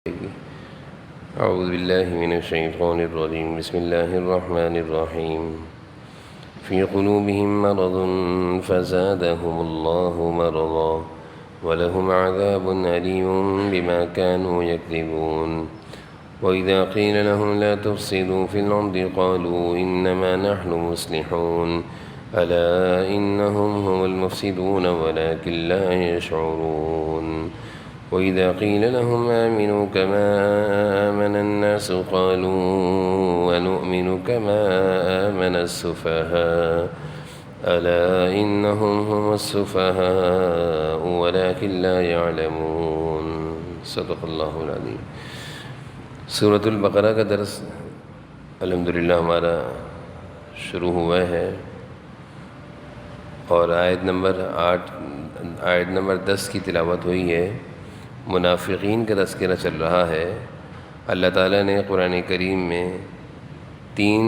أعوذ بالله من الشيطان الرجيم بسم الله الرحمن الرحيم في قلوبهم مرض فزادهم الله مرضا ولهم عذاب أليم بما كانوا يكذبون وإذا قيل لهم لا تفسدوا في الأرض قالوا إنما نحن مصلحون ألا إنهم هم المفسدون ولكن لا يشعرون وإذا قيل لهم آمنوا كما آمن الناس قالوا ونؤمن كما آمن السفهاء ألا إنهم هم السفهاء ولكن لا يعلمون صدق اللہ العظیم۔ سورۃ البقرہ کا درس الحمدللہ ہمارا شروع ہوا ہے اور آیت نمبر 10 کی تلاوت ہوئی ہے۔ منافقین کا تذکرہ چل رہا ہے۔ اللہ تعالیٰ نے قرآن کریم میں 3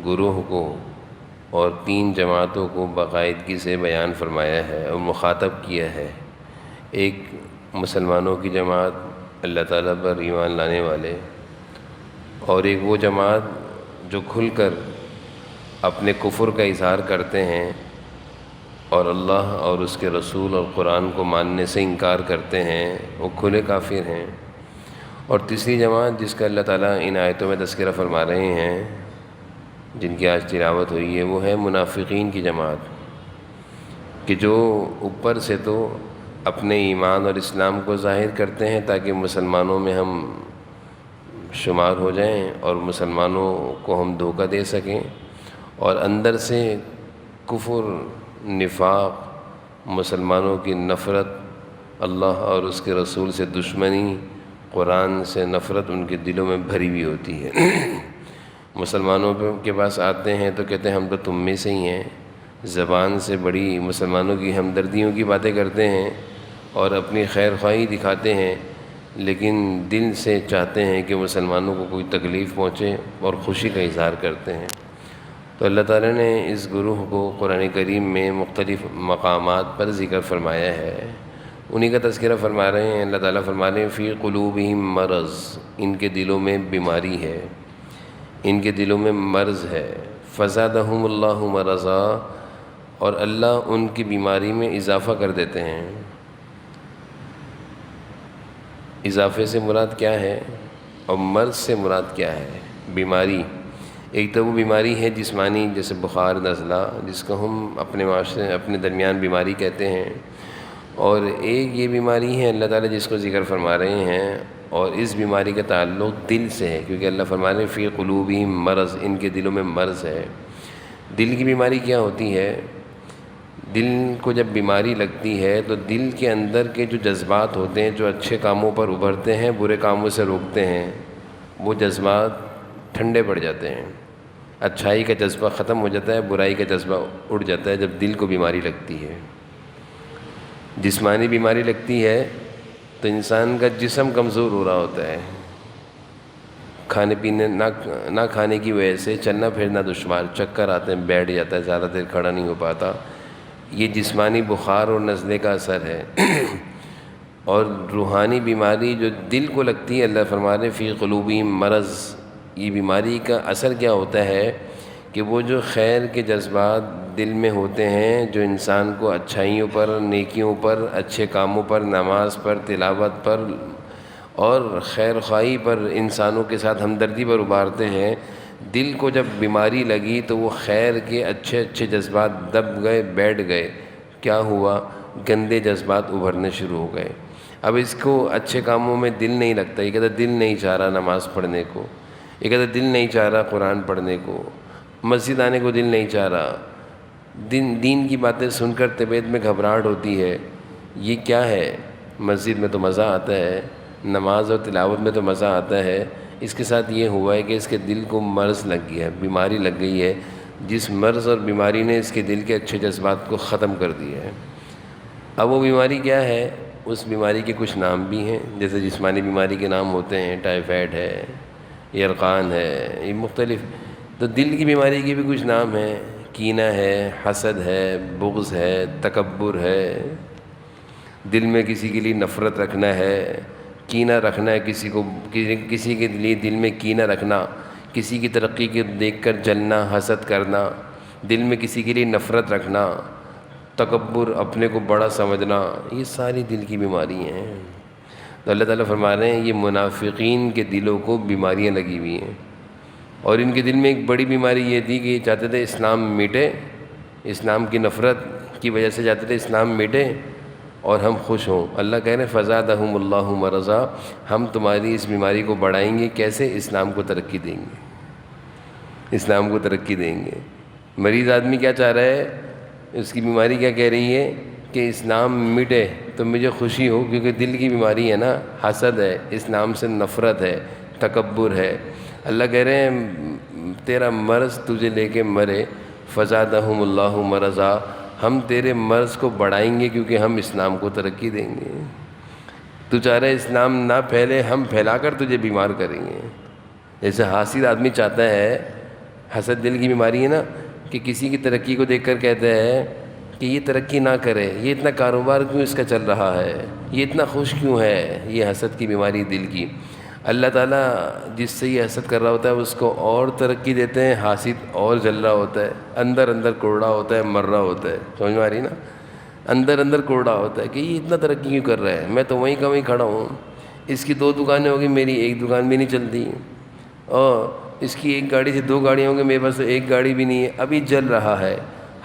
گروہ کو اور 3 جماعتوں کو باقاعدگی سے بیان فرمایا ہے اور مخاطب کیا ہے۔ ایک مسلمانوں کی جماعت اللہ تعالیٰ پر ایمان لانے والے، اور ایک وہ جماعت جو کھل کر اپنے کفر کا اظہار کرتے ہیں اور اللہ اور اس کے رسول اور قرآن کو ماننے سے انکار کرتے ہیں، وہ کھلے کافر ہیں۔ اور تیسری جماعت جس کا اللہ تعالیٰ ان آیتوں میں تذکرہ فرما رہے ہیں، جن کی آج تلاوت ہوئی ہے، وہ ہے منافقین کی جماعت، کہ جو اوپر سے تو اپنے ایمان اور اسلام کو ظاہر کرتے ہیں تاکہ مسلمانوں میں ہم شمار ہو جائیں اور مسلمانوں کو ہم دھوکہ دے سکیں، اور اندر سے کفر، نفاق، مسلمانوں کی نفرت، اللہ اور اس کے رسول سے دشمنی، قرآن سے نفرت ان کے دلوں میں بھری ہوئی ہوتی ہے۔ مسلمانوں کے پاس آتے ہیں تو کہتے ہیں ہم تو تم میں سے ہی ہیں، زبان سے بڑی مسلمانوں کی ہمدردیوں کی باتیں کرتے ہیں اور اپنی خیر خواہی دکھاتے ہیں، لیکن دل سے چاہتے ہیں کہ مسلمانوں کو کوئی تکلیف پہنچے اور خوشی کا اظہار کرتے ہیں۔ تو اللہ تعالیٰ نے اس گروہ کو قرآن کریم میں مختلف مقامات پر ذکر فرمایا ہے، انہی کا تذکرہ فرما رہے ہیں۔ اللہ تعالیٰ فرما رہے ہیں فی قلوبہم مرض، ان کے دلوں میں بیماری ہے، ان کے دلوں میں مرض ہے۔ فزادہم اللہ مرضا، اور اللہ ان کی بیماری میں اضافہ کر دیتے ہیں۔ اضافے سے مراد کیا ہے اور مرض سے مراد کیا ہے؟ بیماری، ایک تو وہ بیماری ہے جسمانی، جیسے بخار، نزلہ، جس کو ہم اپنے معاشرے اپنے درمیان بیماری کہتے ہیں، اور ایک یہ بیماری ہے اللہ تعالیٰ جس کو ذکر فرما رہے ہیں، اور اس بیماری کا تعلق دل سے ہے، کیونکہ اللہ فرما رہے ہیں فی قلوبہم مرض، ان کے دلوں میں مرض ہے۔ دل کی بیماری کیا ہوتی ہے؟ دل کو جب بیماری لگتی ہے تو دل کے اندر کے جو جذبات ہوتے ہیں، جو اچھے کاموں پر ابھرتے ہیں، برے کاموں سے روکتے ہیں، وہ جذبات ٹھنڈے پڑ جاتے ہیں، اچھائی کا جذبہ ختم ہو جاتا ہے، برائی کا جذبہ اٹھ جاتا ہے جب دل کو بیماری لگتی ہے۔ جسمانی بیماری لگتی ہے تو انسان کا جسم کمزور ہو رہا ہوتا ہے، کھانے پینے نہ کھانے کی وجہ سے چلنا پھرنا دشوار، چکر آتے ہیں، بیٹھ جاتا ہے، زیادہ دیر کھڑا نہیں ہو پاتا، یہ جسمانی بخار اور نزلے کا اثر ہے۔ اور روحانی بیماری جو دل کو لگتی ہے، اللہ فرما رہے ہیں فی قلوبہم مرض، یہ بیماری کا اثر کیا ہوتا ہے کہ وہ جو خیر کے جذبات دل میں ہوتے ہیں، جو انسان کو اچھائیوں پر، نیکیوں پر، اچھے کاموں پر، نماز پر، تلاوت پر اور خیر خواہی پر، انسانوں کے ساتھ ہمدردی پر ابھارتے ہیں، دل کو جب بیماری لگی تو وہ خیر کے اچھے جذبات دب گئے، بیٹھ گئے۔ کیا ہوا؟ گندے جذبات ابھرنے شروع ہو گئے۔ اب اس کو اچھے کاموں میں دل نہیں لگتا، یہ کہتا دل نہیں چاہ رہا نماز پڑھنے کو، یہ کہتا دل نہیں چاہ رہا قرآن پڑھنے کو، مسجد آنے کو دل نہیں چاہ رہا، دین کی باتیں سن کر طبیعت میں گھبراہٹ ہوتی ہے۔ یہ کیا ہے؟ مسجد میں تو مزہ آتا ہے، نماز اور تلاوت میں تو مزہ آتا ہے، اس کے ساتھ یہ ہوا ہے کہ اس کے دل کو مرض لگ گیا ہے، بیماری لگ گئی ہے، جس مرض اور بیماری نے اس کے دل کے اچھے جذبات کو ختم کر دیا ہے۔ اب وہ بیماری کیا ہے؟ اس بیماری کے کچھ نام بھی ہیں، جیسے جسمانی بیماری کے نام ہوتے ہیں، ٹائیفائڈ ہے، یرقان ہے، یہ مختلف۔ تو دل کی بیماری کے بھی کچھ نام ہیں، کینہ ہے، حسد ہے، بغض ہے، تکبر ہے، دل میں کسی کے لیے نفرت رکھنا ہے، کینہ رکھنا ہے کسی کو، کسی کے لیے دل میں کینہ رکھنا، کسی کی ترقی کے دیکھ کر جلنا، حسد کرنا، دل میں کسی کے لیے نفرت رکھنا، تکبر، اپنے کو بڑا سمجھنا، یہ ساری دل کی بیماری ہیں۔ تو اللہ تعالیٰ فرما رہے ہیں یہ منافقین کے دلوں کو بیماریاں لگی ہوئی ہیں، اور ان کے دل میں ایک بڑی بیماری یہ تھی کہ یہ چاہتے تھے اسلام مٹے، اسلام کی نفرت کی وجہ سے چاہتے تھے اسلام مٹے اور ہم خوش ہوں۔ اللہ کہہ رہے ہیں فزادہم اللہ مرضا، ہم تمہاری اس بیماری کو بڑھائیں گے، کیسے؟ اسلام کو ترقی دیں گے، اسلام کو ترقی دیں گے۔ مریض آدمی کیا چاہ رہا ہے؟ اس کی بیماری کیا کہہ رہی ہے کہ اسلام مٹے تو مجھے خوشی ہو، کیونکہ دل کی بیماری ہے نا، حسد ہے، اسلام سے نفرت ہے، تکبر ہے۔ اللہ کہہ رہے ہیں تیرا مرض تجھے لے کے مرے، فزادہم اللہ مرضا، ہم تیرے مرض کو بڑھائیں گے کیونکہ ہم اسلام کو ترقی دیں گے۔ تو چاہ رہے اسلام نہ پھیلے، ہم پھیلا کر تجھے بیمار کریں گے۔ جیسے حاسد آدمی چاہتا ہے، حسد دل کی بیماری ہے نا، کہ کسی کی ترقی کو دیکھ کر کہتا ہے کہ یہ ترقی نہ کرے، یہ اتنا کاروبار کیوں اس کا چل رہا ہے، یہ اتنا خوش کیوں ہے۔ یہ حسد کی بیماری دل کی۔ اللہ تعالیٰ جس سے یہ حسد کر رہا ہوتا ہے اس کو اور ترقی دیتے ہیں، حاسد اور جل رہا ہوتا ہے، اندر اندر کوڑا ہوتا ہے، مر رہا ہوتا ہے۔ سمجھ میں آ رہی نا؟ اندر اندر کوڑا ہوتا ہے کہ یہ اتنا ترقی کیوں کر رہا ہے، میں تو وہیں کا وہیں کھڑا ہوں، اس کی 2 دکانیں ہوگی، میری ایک دکان بھی نہیں چلتی، اور اس کی ایک گاڑی سے 2 گاڑیاں ہوں گی، میرے پاس تو ایک گاڑی بھی نہیں ہے، ابھی جل رہا ہے۔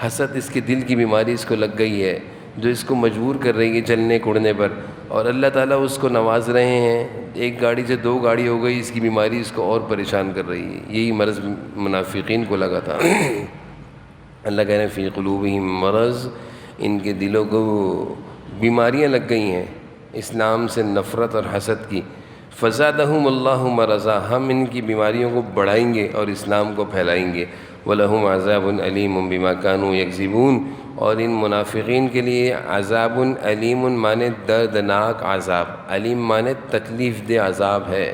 حسد اس کے دل کی بیماری اس کو لگ گئی ہے، جو اس کو مجبور کر رہی ہے چلنے کوڑنے پر، اور اللہ تعالیٰ اس کو نواز رہے ہیں، ایک گاڑی سے 2 گاڑی ہو گئی، اس کی بیماری اس کو اور پریشان کر رہی ہے۔ یہی مرض منافقین کو لگا تھا۔ اللہ کہہ رہے ہیں فی قلوبہم مرض، ان کے دلوں کو بیماریاں لگ گئی ہیں اسلام سے نفرت اور حسد کی۔ فزادہم اللہ مرضا، ہم ان کی بیماریوں کو بڑھائیں گے اور اسلام کو پھیلائیں گے۔ وَلَهُمْ عَذَابٌ عَلِيمٌ بِمَا كَانُوا يَكْذِبُونَ، اور ان منافقین کے لیے عذاب علیم مانے دردناک عذاب، علیم مانے تکلیف دہ عذاب ہے،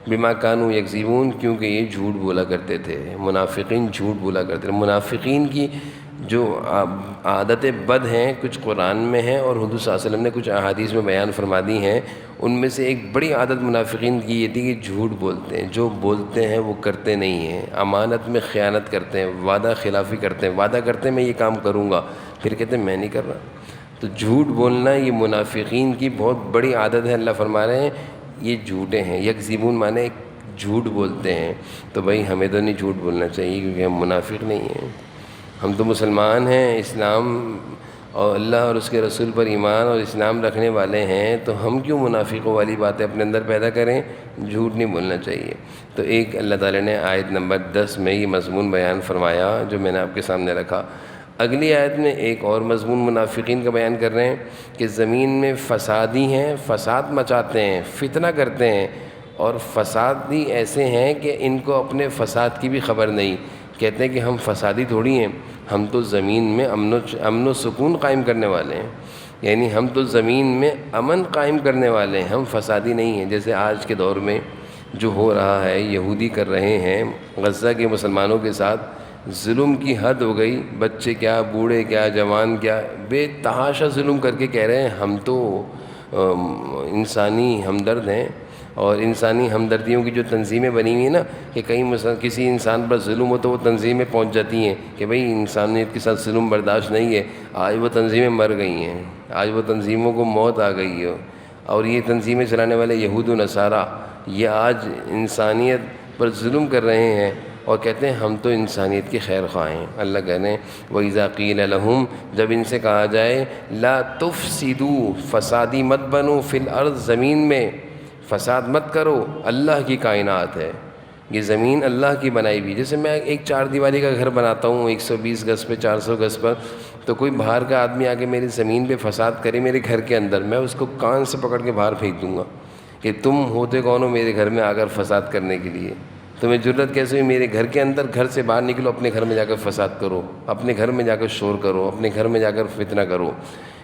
بما کانوا یکذبون، کیونکہ یہ جھوٹ بولا کرتے تھے، منافقین جھوٹ بولا کرتے تھے۔ منافقین کی جو عادتیں بد ہیں کچھ قرآن میں ہیں اور حضور صلی اللہ علیہ وسلم نے کچھ احادیث میں بیان فرما دی ہیں، ان میں سے ایک بڑی عادت منافقین کی یہ تھی کہ جھوٹ بولتے ہیں، جو بولتے ہیں وہ کرتے نہیں ہیں، امانت میں خیانت کرتے ہیں، وعدہ خلافی کرتے ہیں، وعدہ کرتے ہیں میں یہ کام کروں گا، پھر کہتے ہیں میں نہیں کر رہا۔ تو جھوٹ بولنا یہ منافقین کی بہت بڑی عادت ہے۔ اللہ فرما رہے ہیں یہ جھوٹے ہیں، یکذبون مانے جھوٹ بولتے ہیں۔ تو بھائی ہمیں تو نہیں جھوٹ بولنا چاہیے کیونکہ ہم منافق نہیں ہیں، ہم تو مسلمان ہیں، اسلام اور اللہ اور اس کے رسول پر ایمان اور اسلام رکھنے والے ہیں، تو ہم کیوں منافقوں والی باتیں اپنے اندر پیدا کریں؟ جھوٹ نہیں بولنا چاہیے۔ تو ایک اللہ تعالیٰ نے آیت نمبر 10 میں یہ مضمون بیان فرمایا جو میں نے آپ کے سامنے رکھا۔ اگلی آیت میں ایک اور مضمون منافقین کا بیان کر رہے ہیں کہ زمین میں فسادی ہیں، فساد مچاتے ہیں، فتنہ کرتے ہیں، اور فسادی ایسے ہیں کہ ان کو اپنے فساد کی بھی خبر نہیں۔ کہتے ہیں کہ ہم فسادی تھوڑی ہیں، ہم تو زمین میں امن و سکون قائم کرنے والے ہیں، یعنی ہم تو زمین میں امن قائم کرنے والے ہیں، ہم فسادی نہیں ہیں۔ جیسے آج کے دور میں جو ہو رہا ہے، یہودی کر رہے ہیں غزہ کے مسلمانوں کے ساتھ، ظلم کی حد ہو گئی، بچے کیا، بوڑھے کیا، جوان کیا، بے تحاشا ظلم کر کے کہہ رہے ہیں ہم تو انسانی ہمدرد ہیں۔ اور انسانی ہمدردیوں کی جو تنظیمیں بنی ہوئی ہیں نا، کہ کسی انسان پر ظلم ہو تو وہ تنظیمیں پہنچ جاتی ہیں کہ بھئی انسانیت کے ساتھ ظلم برداشت نہیں ہے۔ آج وہ تنظیمیں مر گئی ہیں، آج وہ تنظیموں کو موت آ گئی ہے، اور یہ تنظیمیں چلانے والے یہود و نصارہ یہ آج انسانیت پر ظلم کر رہے ہیں اور کہتے ہیں ہم تو انسانیت کے خیر خواہ ہیں۔ اللہ کہتے ہیں وَإِذَا قِيلَ لَهُمْ، جب ان سے کہا جائے لا تفسدوا، فسادی مت بنو، فی الارض، زمین میں فساد مت کرو، اللہ کی کائنات ہے، یہ زمین اللہ کی بنائی ہوئی۔ جیسے میں ایک 4 دیواری کا گھر بناتا ہوں 120 گز پہ، 400 گز پر، تو کوئی باہر کا آدمی آ کے میری زمین پہ فساد کرے میرے گھر کے اندر، میں اس کو کان سے پکڑ کے باہر پھینک دوں گا کہ تم ہوتے کون ہو میرے گھر میں آ کر فساد کرنے کے لیے؟ تمہیں جرت کیسے ہوئی میرے گھر کے اندر؟ گھر سے باہر نکلو، اپنے گھر میں جا کر فساد کرو، اپنے گھر میں جا کر شور کرو، اپنے گھر میں جا کر فتنہ کرو۔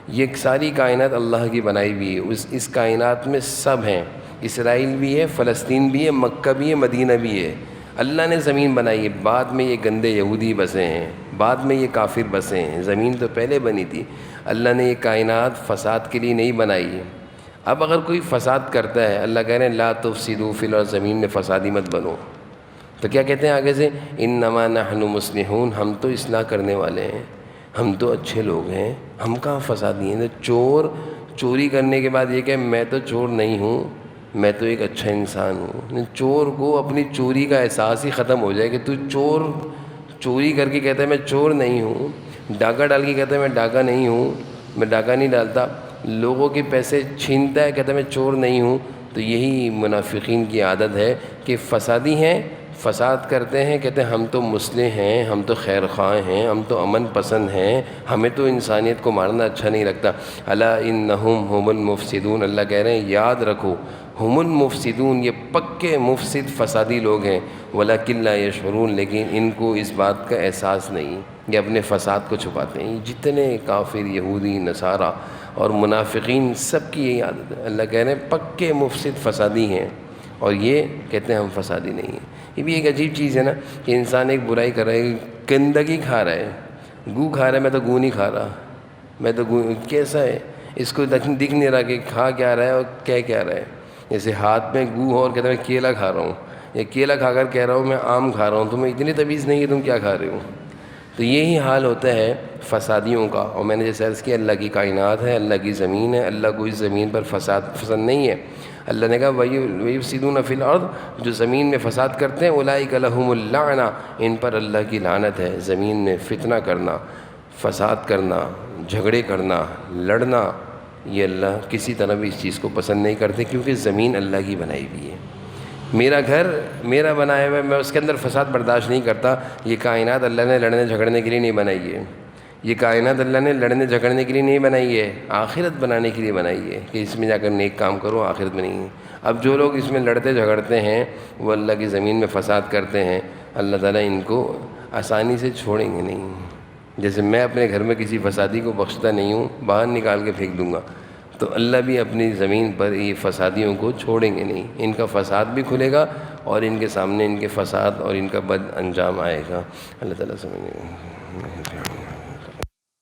یہ ساری کائنات اللہ کی بنائی ہوئی ہے، اس کائنات میں سب ہیں، اسرائیل بھی ہے، فلسطین بھی ہے، مکہ بھی ہے، مدینہ بھی ہے۔ اللہ نے زمین بنائی ہے، بعد میں یہ گندے یہودی بسے ہیں، بعد میں یہ کافر بسے ہیں، زمین تو پہلے بنی تھی۔ اللہ نے یہ کائنات فساد کے لیے نہیں بنائی ہے۔ اب اگر کوئی فساد کرتا ہے، اللہ کہہ رہے ہیں لا تفسدوا فی الارض، زمین میں فسادی مت بنو، تو کیا کہتے ہیں آگے سے انما نحن مصلحون، ہم تو اصلاح کرنے والے ہیں، ہم تو اچھے لوگ ہیں، ہم کہاں فسادی ہیں۔ چور چوری کرنے کے بعد یہ کہ میں تو چور نہیں ہوں، میں تو ایک اچھا انسان ہوں، چور کو اپنی چوری کا احساس ہی ختم ہو جائے کہ تو چوری کر کے کہتا ہے میں چور نہیں ہوں، ڈاکہ ڈال کے کہتا ہے میں ڈاکہ نہیں ہوں، میں ڈاکہ نہیں ڈالتا، لوگوں کے پیسے چھینتا ہے کہتا ہے میں چور نہیں ہوں۔ تو یہی منافقین کی عادت ہے کہ فسادی ہیں، فساد کرتے ہیں، کہتے ہیں ہم تو مصلح ہیں، ہم تو خیر خواہ ہیں، ہم تو امن پسند ہیں، ہمیں تو انسانیت کو مارنا اچھا نہیں لگتا۔ الا انہم هم المفسدون، اللہ کہہ رہے ہیں یاد رکھو، ہم المفسدون، یہ پکے مفسد فسادی لوگ ہیں، ولکن لا یشعرون، لیکن ان کو اس بات کا احساس نہیں، یہ اپنے فساد کو چھپاتے ہیں۔ جتنے کافر، یہودی، نصارہ اور منافقین، سب کی یہی عادت ہے۔ اللہ کہہ رہے ہیں پکے مفسد فسادی ہیں، اور یہ کہتے ہیں ہم فسادی نہیں ہیں۔ یہ بھی ایک عجیب چیز ہے نا کہ انسان ایک برائی کر رہا ہے، گندگی کھا رہا ہے، گو کھا رہا ہے، میں تو گو نہیں کھا رہا، میں تو گو کیسا ہے، اس کو دکھ نہیں رہا کہ کھا کیا رہا ہے اور کہہ کیا رہا ہے۔ جیسے ہاتھ میں گو ہو اور کہتا ہے میں کیلا کھا رہا ہوں، یا کیلا کھا کر کہہ رہا ہوں میں آم کھا رہا ہوں، تمہیں اتنی تمیز نہیں کہ تم کیا کھا رہے ہو۔ تو یہی حال ہوتا ہے فسادیوں کا۔ اور میں نے جیسے عرض کیا اللہ کی کائنات ہے، اللہ کی زمین ہے، اللہ کو اس زمین پر فساد پسند نہیں ہے۔ اللہ نے کہا وَيُفْسِدُونَ فِي الْأَرْضِ، جو زمین میں فساد کرتے ہیں اولئک لَهُمُ اللعنہ، ان پر اللہ کی لعنت ہے۔ زمین میں فتنہ کرنا، فساد کرنا، جھگڑے کرنا، لڑنا، یہ اللہ کسی طرح بھی اس چیز کو پسند نہیں کرتے، کیونکہ زمین اللہ کی بنائی ہوئی ہے۔ میرا گھر میرا بنایا ہوا ہے، میں اس کے اندر فساد برداشت نہیں کرتا۔ یہ کائنات اللہ نے لڑنے جھگڑنے کے لیے نہیں بنائی ہے، یہ کائنات اللہ نے لڑنے جھگڑنے کے لیے نہیں بنائی ہے، آخرت بنانے کے لیے بنائی ہے کہ اس میں جا کر نیک کام کرو، آخرت میں نہیں ہے۔ اب جو لوگ اس میں لڑتے جھگڑتے ہیں، وہ اللہ کی زمین میں فساد کرتے ہیں، اللہ تعالیٰ ان کو آسانی سے چھوڑیں گے نہیں۔ جیسے میں اپنے گھر میں کسی فسادی کو بخشتا نہیں ہوں، باہر نکال کے پھینک دوں گا، تو اللہ بھی اپنی زمین پر یہ فسادیوں کو چھوڑیں گے نہیں، ان کا فساد بھی کھلے گا اور ان کے سامنے ان کے فساد اور ان کا بد انجام آئے گا۔ اللہ تعالیٰ سمجھے